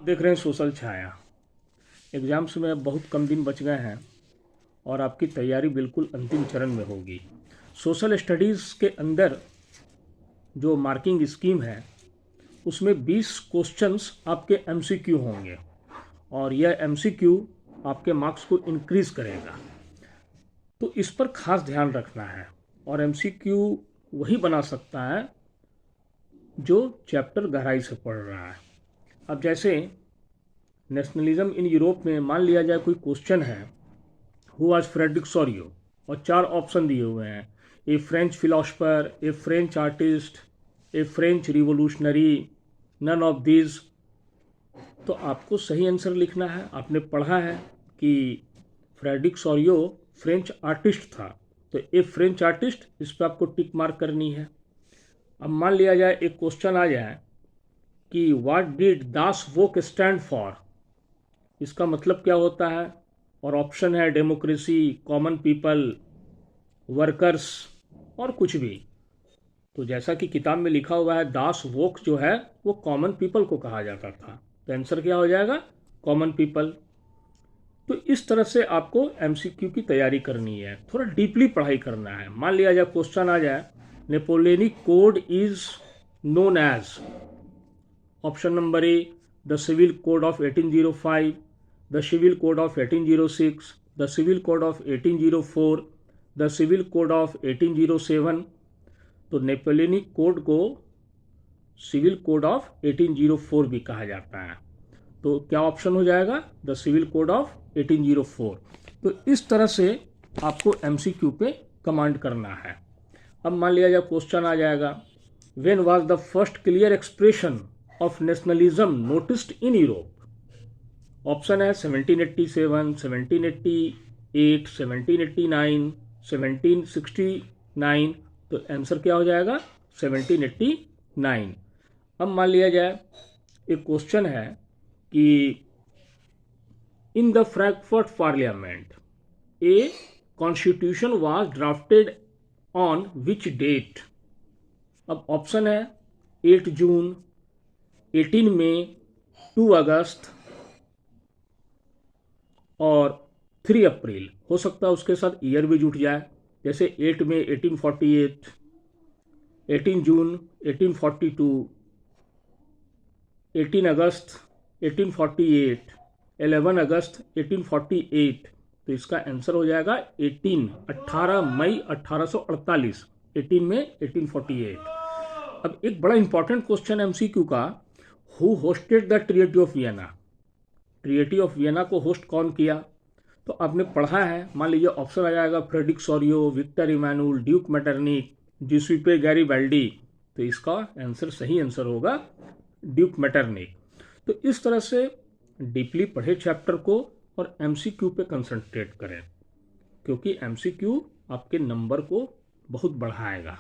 देख रहे हैं सोशल छाया। एग्ज़ाम्स में बहुत कम दिन बच गए हैं और आपकी तैयारी बिल्कुल अंतिम चरण में होगी। सोशल स्टडीज़ के अंदर जो मार्किंग स्कीम है उसमें 20 क्वेश्चंस आपके एमसीक्यू होंगे और यह एमसीक्यू आपके मार्क्स को इंक्रीज़ करेगा, तो इस पर खास ध्यान रखना है। और एमसीक्यू वही बना सकता है जो चैप्टर गहराई से पढ़ रहा है। अब जैसे नेशनलिज्म इन यूरोप में मान लिया जाए कोई क्वेश्चन है, हु वाज फ्रेडरिक सोरियो, और 4 ऑप्शन दिए हुए हैं, a French philosopher, a French artist, a French revolutionary, none of this. तो आपको सही आंसर लिखना है। आपने पढ़ा है कि फ्रेडरिक सोरियो फ्रेंच आर्टिस्ट था, तो ए फ्रेंच आर्टिस्ट, इस पर आपको टिक मार्क करनी है। अब मान लिया जाए एक क्वेश्चन आ जाए कि what did Das woke stand for, इसका मतलब क्या होता है, और ऑप्शन है डेमोक्रेसी, कॉमन पीपल, वर्कर्स और कुछ भी। तो जैसा कि किताब में लिखा हुआ है, दास वोक जो है वो कॉमन पीपल को कहा जाता था, तो आंसर क्या हो जाएगा, कॉमन पीपल। तो इस तरह से आपको एमसीक्यू की तैयारी करनी है, थोड़ा डीपली पढ़ाई करना है। मान लिया जाए क्वेश्चन आ जाए, Napoleonic code is known as, option number A the civil code of 1805, the Civil Code of 1806, the Civil Code of 1804, the Civil Code of 1807। तो नेपोलियनिक कोड को सिविल कोड ऑफ 1804 भी कहा जाता है। तो क्या ऑप्शन हो जाएगा, द सिविल कोड ऑफ 1804। तो इस तरह से आपको एमसीक्यू पे कमांड करना है। अब मान लिया जाए क्वेश्चन आ जाएगा, when was the first clear expression of nationalism noticed in Europe. Option है 1787, 1788, 1789, 1769। तो आंसर क्या हो जाएगा, 1789। अब मान लिया जाए एक क्वेश्चन है कि in the Frankfurt parliament a constitution was drafted on which date. अब ऑप्शन है 8 जून, 18 मई, 2 अगस्त और 3 अप्रैल। हो सकता है उसके साथ ईयर भी जुट जाए, जैसे 8 मई 1848, 18 जून 1842, 18 अगस्त 1848, 11 अगस्त 1848। तो इसका आंसर हो जाएगा 18 मई 1848, 18 मई 1848। अब एक बड़ा इंपॉर्टेंट क्वेश्चन एमसीक्यू का, who hosted the treaty of Vienna, treaty of Vienna को होस्ट कौन किया। तो आपने पढ़ा है, मान लीजिए ऑप्शन आ जाएगा Frederick Sorio, Victor Emmanuel, Duke Metternich, Giuseppe Garibaldi. तो इसका आंसर, सही आंसर होगा ड्यूक मेटरनिक। तो इस तरह से डीपली पढ़े चैप्टर को और एमसीक्यू पे कंसंट्रेट करें, क्योंकि एमसीक्यू आपके नंबर को बहुत बढ़ाएगा।